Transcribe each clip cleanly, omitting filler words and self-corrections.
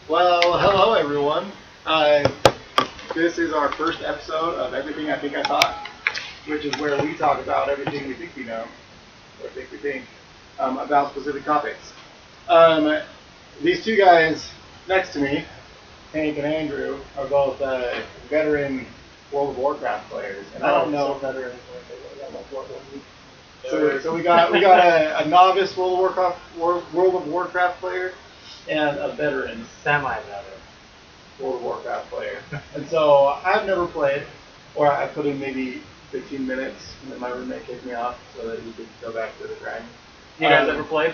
Well, hello everyone. This is our first episode of Everything I Think I Thought, which is where we talk about everything we think we know, or think we think, about specific topics. These two guys next to me, Hank and Andrew, are both veteran World of Warcraft players, and I don't know veteran. So we got a novice World of Warcraft player and a veteran, semi-veteran World of Warcraft player. And so I've never played, or I put in maybe 15 minutes, and then my roommate kicked me off so that he could go back to the grind. You guys ever played?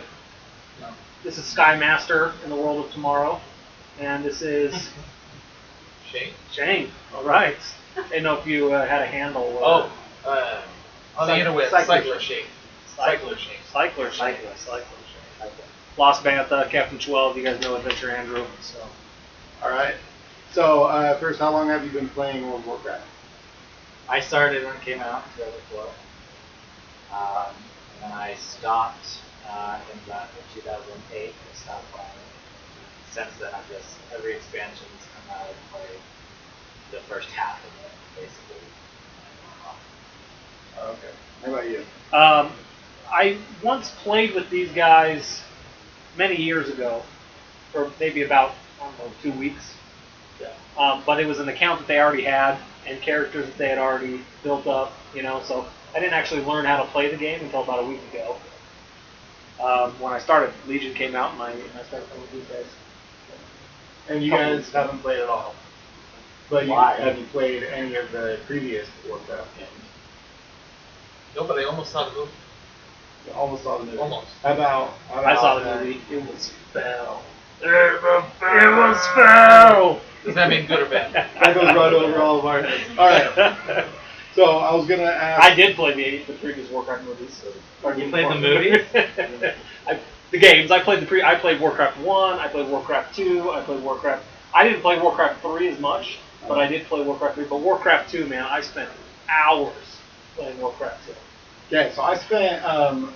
No. This is Sky Master in the World of Tomorrow, and this is Shane. All right. I didn't know if you had a handle. On the interweb, Cycler Shane. Lost Bantha, Captain 12. You guys know Adventure Andrew. So. All right. So first, how long have you been playing World of Warcraft? I started when it came out in 2012. And then I stopped in 2008. I stopped playing. Since then, I've just, every expansion's come out and played the first half of it, basically. Okay. How about you? I once played with these guys many years ago, for maybe about, 2 weeks. Yeah. But it was an account that they already had and characters that they had already built up, so I didn't actually learn how to play the game until about a week ago. When I started, Legion came out and I started playing with these guys. And you guys haven't played at all? But have you played any of the previous Warcraft games? No, but I almost saw the movie. You almost saw the movie. Almost. How about I saw the movie. It was foul. It was foul. Does that mean good or bad? That goes right over all of our heads. All right. So I was gonna ask. I did play the previous Warcraft movies. You played the movies? The games. I played Warcraft 1. I played Warcraft 2. I played Warcraft. I didn't play Warcraft 3 as much, but I did play Warcraft 3. But Warcraft 2, man, I spent hours playing Warcraft 2. Okay, so I spent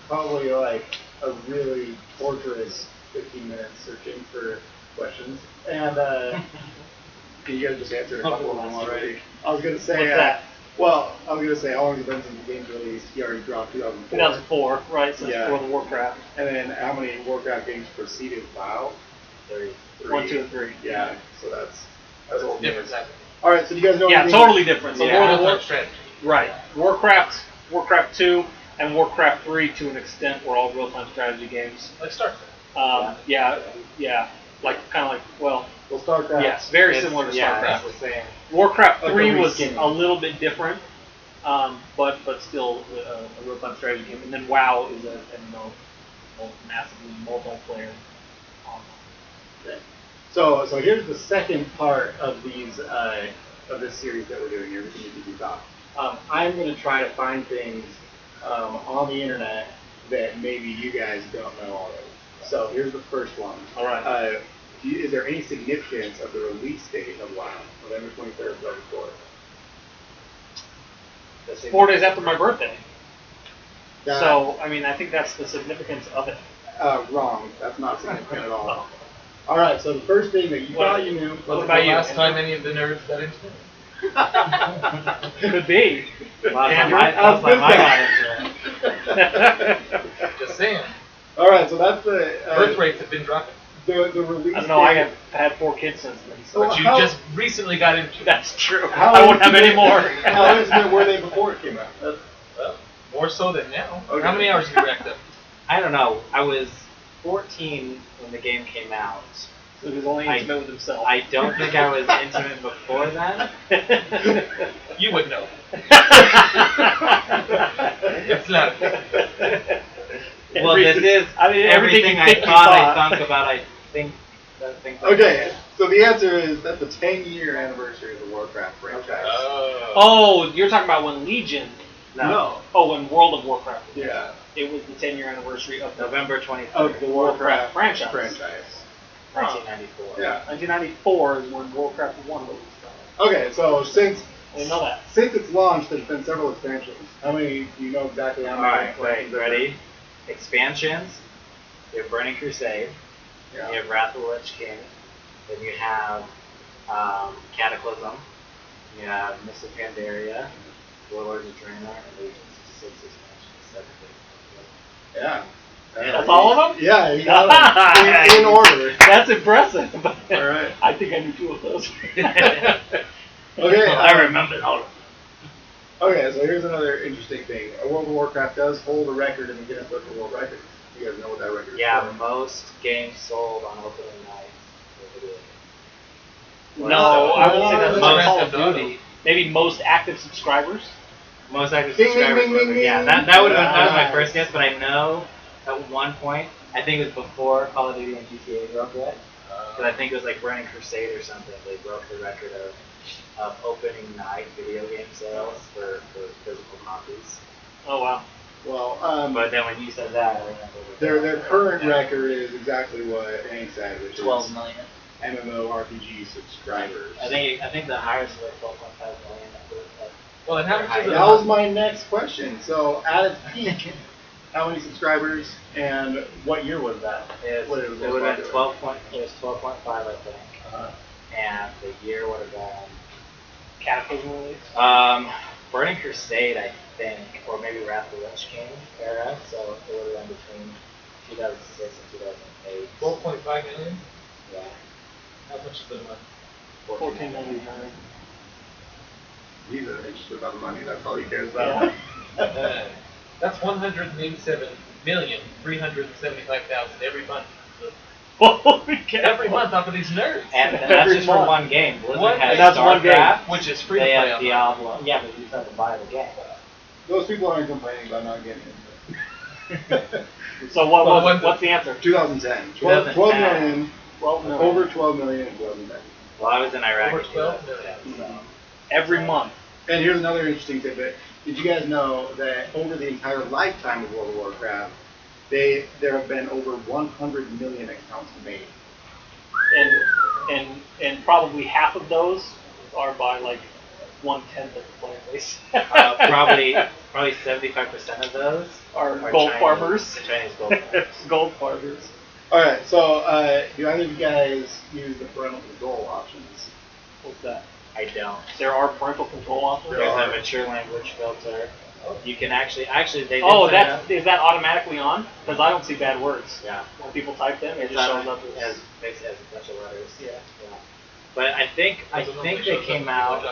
probably like a really torturous 15 minutes searching for questions, and you guys just answered a couple of them already. I was gonna say, What's that? I was gonna say, how long has it been since the game's released? You already dropped 2004. 2004, right? Since Yeah. World of Warcraft. And then how many Warcraft games preceded WoW? 3. 1, 2, and 3. Yeah, so that's a little Different type. All right, so do you guys know? Yeah, anything? totally different. So Yeah. World of Real-time War, strategy. right? Warcraft 2, and Warcraft 3 to an extent were all real-time strategy games. Like StarCraft. Yeah, like kind of like Well, StarCraft. yes, very similar to Yeah, StarCraft. it's the same. Warcraft Like a 3 was reskin. a little bit different, but still a real-time strategy game. And then WoW is a massively multiplayer. Okay. So here's the second part of these of this series that we're doing here. Everything you think thought. I'm going to try to find things on the internet that maybe you guys don't know already. So here's the first one. All right. Is there any significance of the release date of WoW, November 23rd, 2004? 4 days after my birthday. That- So, I mean, I think that's the significance of it. Wrong. That's not significant at all. All right. So the first thing that you thought you knew. What Was it about the you, last Andrew? time any of the nerds got into it? Could be. Last time I got into it. Just saying. All right. So that's the Birth rates have been dropping. the release. I don't know, I date. had 4 kids since then. So Well, But you how- just recently got into it. that's true. How I won't have any intimate- more. How intimate were they before it came out? Well, more so than now. Okay. How many hours have you racked up? I don't know. I was 14 when the game came out. So he was only intimate with himself. I don't think I was intimate before then. You would know. It's not. Well, this is everything I thought I thunk about. I think. Okay, so the answer is that's the 10-year anniversary of the Warcraft franchise. Oh, you're talking about when Legion. No. Oh, when World of Warcraft. Yeah. It was the 10-year anniversary of the November 23rd, Of the Warcraft franchise. 1994. Yeah. 1994 is when Warcraft 1 released. Okay, so since I didn't know that. since its launch, there's been several expansions. How many? Do you know exactly how many? Alright, wait, expansions there have ready? Expansions. You have Burning Crusade. been? You Yeah. have Wrath of the Lich King. Then you have Cataclysm. You have Mists of Pandaria, Warlords of Draenor, and Legions. 6 expansions, 7 big. Yeah. That's all of them? Yeah, you got them in order. That's impressive. All right. I think I knew 2 of those. Okay. I remember all of them. Okay, so here's another interesting thing. World of Warcraft does hold a record in the Guinness Book of World Records. You guys know what that record is? Yeah, for? most games sold on opening night. No, I would say that's not most Call of Grand Duty. Maybe most active subscribers. Most active Ding, ding, subscribers. ding, ding, Yeah, ding. that would have been that was my Nice. first guess, but I know at one point, I think it was before Call of Duty and GTA broke it. Because I think it was like Burning Crusade or something. They broke the record of opening night video game sales for physical copies. Oh wow. Well, But then when you said that, I remember their current record is exactly what Hank said, which 12 is million. MMORPG subscribers. I think the highest was like 12.5 million. Well, and how much is it? That was my next question. So at its peak, how many subscribers and what year was that? It What would have been 12.5, I think. Uh, And the year would have been Cataclysm release. Burning Crusade, I think, or maybe Wrath of the Lich King era. So it would have been between 2006 and 2008. 12.5 million? Yeah. How much is it a month? 14.99. he's interested about the money. That's all he cares about. That's 187,375,000 every month. Holy cow. Every month off of these nerds. And that's Every just for month. one game. Blizzard One- has and that's one game. StarCraft, Which is free to They play have online. Diablo. Yeah, but you just have to buy the game. Those people aren't complaining about not getting it. So what's the answer? 2010. 12 million. 12 million. Over 12 million in 2010. Well, I was in Iraq. Over in 12 2010, so. Every month. And here's another interesting tidbit. Did you guys know that over the entire lifetime of World of Warcraft, there have been over 100 million accounts made? And probably half of those are by like 1/10 of the player base. Probably 75% of those are gold Chinese, farmers. Chinese gold farmers. Gold farmers. Alright, so do either of you guys use the parental control options? What's that? I don't. There are parental control options. There There's are. a mature language filter. You can actually they did Oh, set it up. is that automatically on? Because I don't see bad words. Yeah. When people type them, it It's just on shows up as a bunch of letters. Yeah. But I think they came out.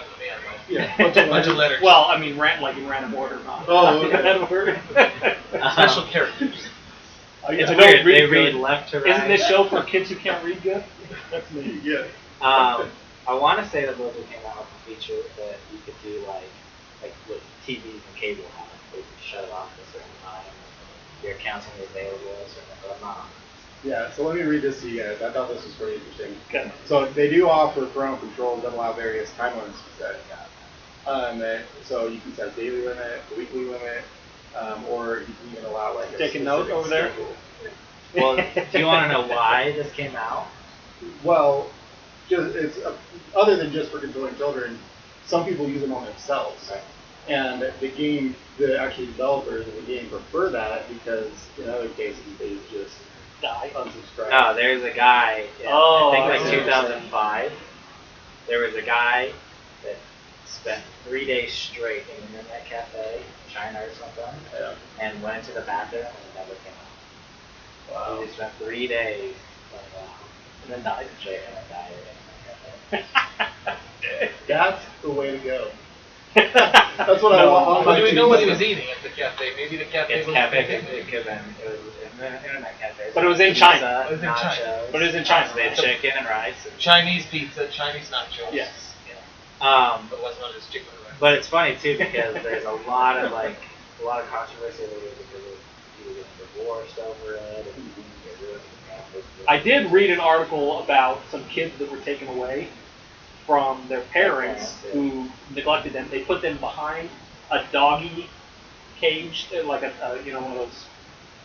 Yeah. Bunch of letters. Well, I mean, like in random order, not Oh, okay. that word. Special characters. It's I don't weird. They good. read left to right. Isn't this show for kids who can't read good? That's me. Yeah. I want to say that Blizzard came out with a feature that you could do like with TVs and cable have, where you could shut it off at a certain time. Your account's only available at a certain time, but I'm not. Yeah, so let me read this to you guys. I thought this was pretty interesting. Okay. So they do offer parental controls that allow various time limits to set. So you can set a daily limit, a weekly limit, or you can even allow like a Take a note specific over there. schedule. Well, do you want to know why this came out? Well, it's other than just for controlling children, some people use them on themselves. Right. And the actual developers of the game prefer that because in other cases they just Die. unsubscribe. No, there's a guy. Oh, I think I like see what you're 2005. There was a guy that spent 3 days straight in an internet cafe in China or something, Yeah. and went into the bathroom and never came out. Wow. He just spent 3 days like, And then died. straight and then died in an internet cafe. That's the way to go. That's what I want. But do we know what he was eating at the cafe? Maybe the cafe It's was cafe. It could have been. It was an internet cafe. But it was in Pizza, China. It was in China. nachos, But it was in China. They had chicken and rice. And, Chinese pizza, Chinese nachos. Yes. But it wasn't just chicken and rice. But it's funny too because there's a lot of controversy because he was getting divorced over it. And it ruined his family. I did read an article about some kids that were taken away from their parents who neglected them. They put them behind a doggy cage, like one of those.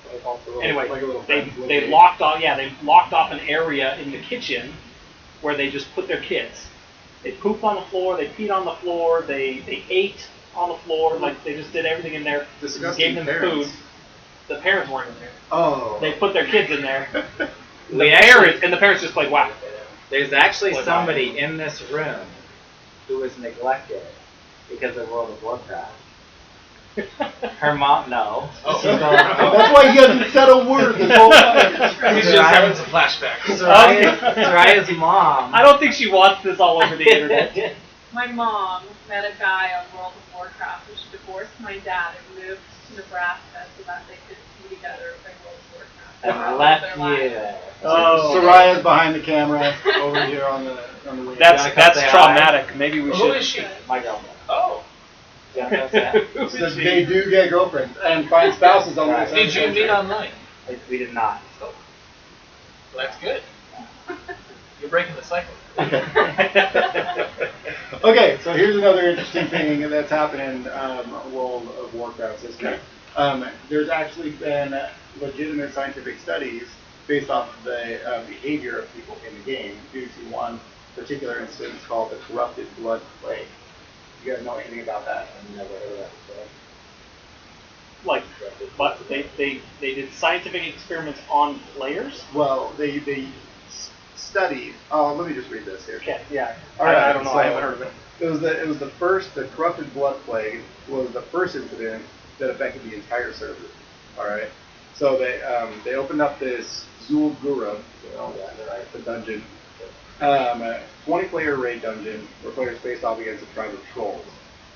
What do they call it? Anyway, Like a little they friend's they little locked off. Yeah, they locked off an area in the kitchen where they just put their kids. They pooped on the floor. They peed on the floor. They ate on the floor. Like they just did everything in there. Disgusting Gave them parents. food. The parents weren't in there. Oh. They put their kids in there. We actually- The parents just played whack. There's actually Like somebody mine. in this room who was neglected because of World of Warcraft. Her mom, no. Oh. She's going, That's why he hasn't said a word this whole time. He's just having some flashbacks. Soraya's mom. I don't think she wants this all over the internet. My mom met a guy on World of Warcraft, and she divorced my dad and moved to Nebraska so that they could be together in World of Warcraft. And That's left their you life. there. Oh. Soraya's behind the camera over here on the way. That's You wanna come say traumatic. Maybe we Who should. is she? My girlfriend. Oh. Do you wanna come say Who is So she? they do get girlfriends and find spouses on the Did you meet online? that? We did not. Well, that's good. You're breaking the cycle. Okay, so here's another interesting thing that's happened in World of Warcraft's history. There's actually been legitimate scientific studies based off of the behavior of people in the game due to one particular instance called the corrupted blood plague. You guys know anything about that? I've never heard of that before. Like, but they did scientific experiments on players. Well, they studied. Oh, let me just read this here. Okay, yeah. All right, I don't know. I so haven't heard of it. It was the first. The corrupted blood plague was the first incident that affected the entire server. All right, so they opened up this Zul'Gurub, right, the dungeon, 20-player raid dungeon where players faced off against a tribe of trolls.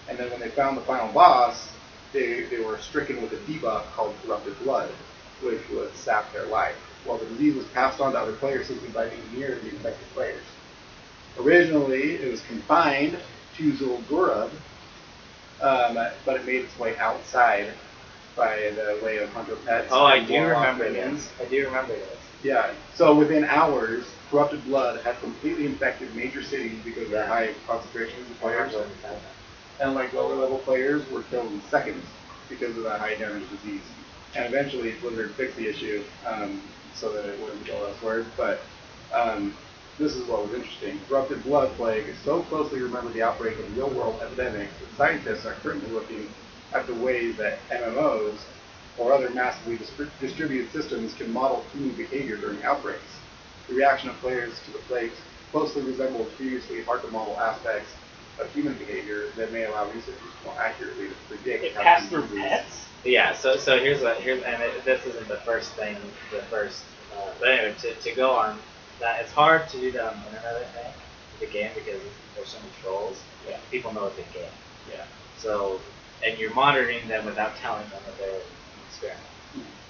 And then when they found the final boss, they were stricken with a debuff called corrupted blood, which would sap their life. Well, the disease was passed on to other players simply by being near the infected players. Originally, it was confined to Zul'Gurub, but it made its way outside by the way of hunter pets. Oh, I and do warlock remember minions. this. I do remember this. Yeah, so within hours, corrupted blood had completely infected major cities because of their high concentrations of players. And like lower level players were killed in seconds because of that high damage disease. And eventually Blizzard fixed the issue so that it wouldn't go elsewhere. But this is what was interesting. Corrupted blood plague so closely resembled the outbreak of real world epidemics that scientists are currently looking at the ways that MMOs or other massively distributed systems can model human behavior during outbreaks. The reaction of players to the plagues closely resembles previously hard to model aspects of human behavior that may allow researchers more accurately to predict It how passed through diseases- pets. Yeah, so here's this isn't the first thing, but anyway, to go on, that it's hard to do that on the internet, I think, the game, because there's so many trolls. Yeah. People know it's a game. Yeah. So, and you're monitoring them without telling them that they're an experiment.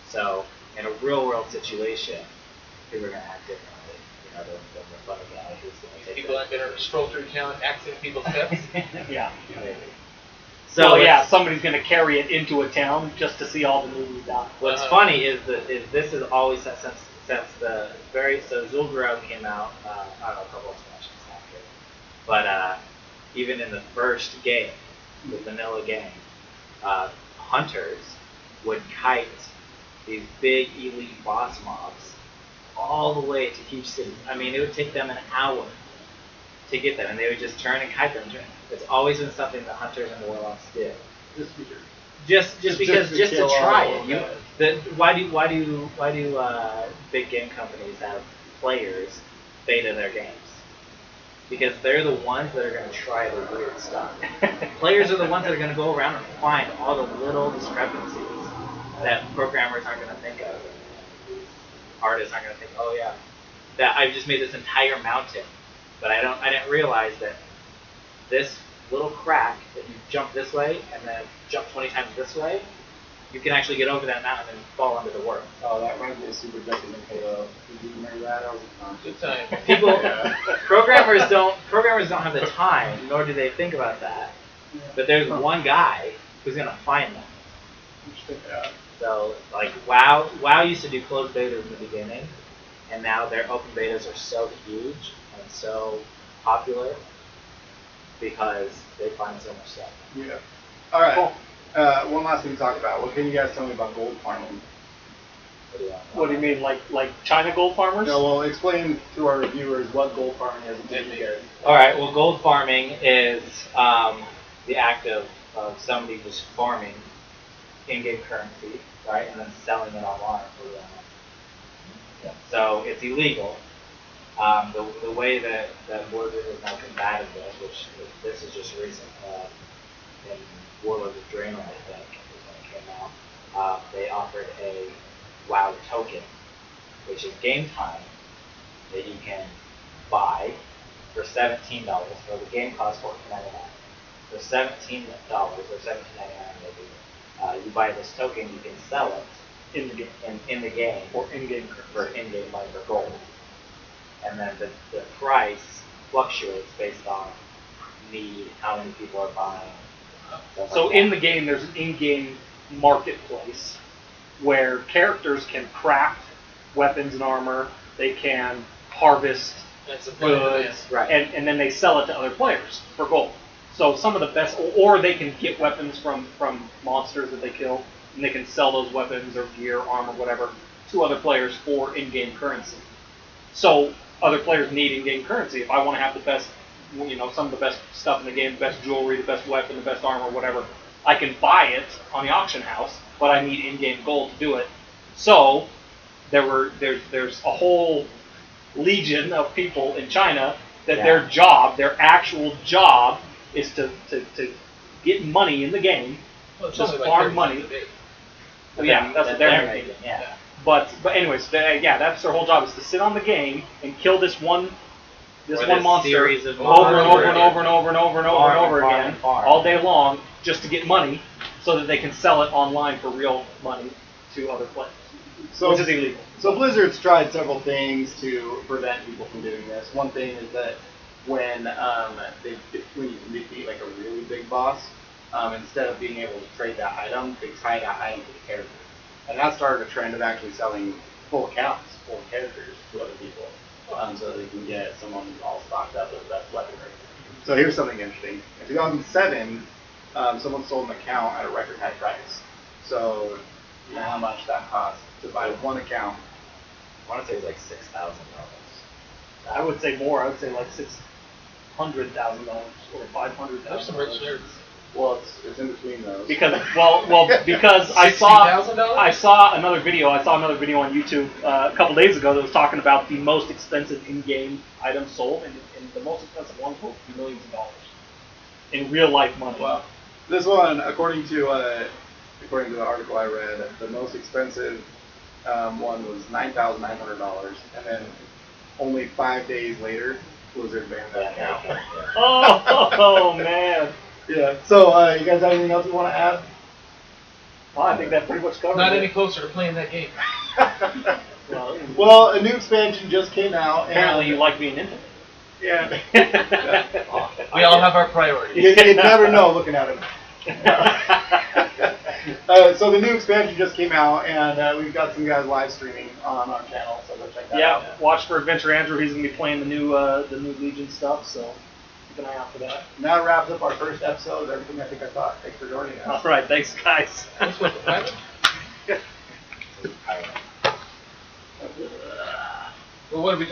So, in a real world situation, people are going to act differently. You know, the funny guy who's going to take People aren't going to stroll through town accident people's steps. Yeah. Maybe. So So yeah, it's- somebody's gonna carry it into a town just to see all the movies die. What's funny is that this is always since the so Zul'Gurub came out I don't know, a couple of expansions after, but even in the first game, the vanilla game, hunters would kite these big elite boss mobs all the way to huge cities. I mean, it would take them an hour to get them, and they would just turn and kite them. It's always been something that hunters and warlocks did. Just feature. Just because to just to kill try all it. of Why do big game companies have players beta their games? Because they're the ones that are going to try the weird stuff. Players are the ones that are going to go around and find all the little discrepancies that programmers aren't going to think of. Artists aren't going to think, oh yeah, that I've just made this entire mountain, but I didn't realize that this little crack that you jump this way and then jump 20 times this way, you can actually get over that mountain and fall under the worm. Oh, that reminds me of Super Duck in Halo. Did you remember that? That was Good time. People, Yeah. programmers don't have the time, nor do they think about that. But there's one guy who's gonna find them. Yeah. So like WoW used to do closed betas in the beginning, and now their open betas are so huge and so popular because they find so much stuff. Yeah. All right. Cool. One last thing to talk about. What can you guys tell me about gold farming? What do you want? What do you mean, like China gold farmers? No, well, explain to our viewers what gold farming is and to you guys. All right. Well, gold farming is the act of somebody just farming in-game currency, right, and then selling it online for them. Yeah. So it's illegal, The way that Blizzard has now combated this, which this is just recent, in World of Draenor, I think, is when it came out, they offered a WoW token, which is game time, that you can buy for $17. So the game costs $14.99. For $17 or $17.99 maybe, you buy this token, you can sell it In the game. in the game Or in-game for in-game money for gold. And then the price fluctuates based on need, how many people are buying. So in the game, there's an in-game marketplace where characters can craft weapons and armor. They can harvest That's the point of goods, this. Right. and then they sell it to other players for gold. So some of the best, or they can get weapons from monsters that they kill, and they can sell those weapons or gear, armor, whatever, to other players for in-game currency. So other players need in-game currency. If I want to have the best, some of the best stuff in the game, the best jewelry, the best weapon, the best armor, whatever, I can buy it on the auction house, but I need in-game gold to do it. So there's a whole legion of people in China that their actual job is to get money in the game, Well, it's just only farm 30% money. of the day. Yeah, that's what they're making. Yeah. But anyways, that's their whole job, is to sit on the game and kill this one monster series of over and over monsters. and over and over and over and over and over Farm again and farm. all day long, just to get money, so that they can sell it online for real money to other players, which is illegal. So Blizzard's tried several things to prevent people from doing this. One thing is that when you defeat like a really big boss, instead of being able to trade that item, they tie that item to the character. And that started a trend of actually selling full accounts, full characters to other people, so that they can get someone all stocked up with the best weaponry. So here's something interesting. In 2007, someone sold an account at a record high price. So you know how much that costs to buy one account. I want to say it's like $6,000. I would say more. I would say like $600,000 or $500,000. There's some rich nerds. Well, it's in between those. Because because I saw $60,000? another video. I saw another video on YouTube a couple days ago that was talking about the most expensive in-game items sold, and the most expensive ones will be millions of dollars in real life money. Well, this one, according to the article I read, the most expensive one was $9,900, and then only 5 days later, Blizzard banned that account. Oh man. Yeah. So, you guys have anything else you want to add? Well, I think that pretty much covers Not it. any closer to playing that game. Well, a new expansion just came out. Apparently, you like being into it. Yeah. We all have our priorities. You never know looking at it. So the new expansion just came out, and we've got some guys live streaming on our channel, so go check that out. Yeah, watch for Adventure Andrew. He's gonna be playing the new Legion stuff, so keep an eye out for that. And that wraps up our first episode of Everything I Think I Thought. Thanks for joining us. All right, thanks guys. What's with the pilot? I don't know. Well, what did we talk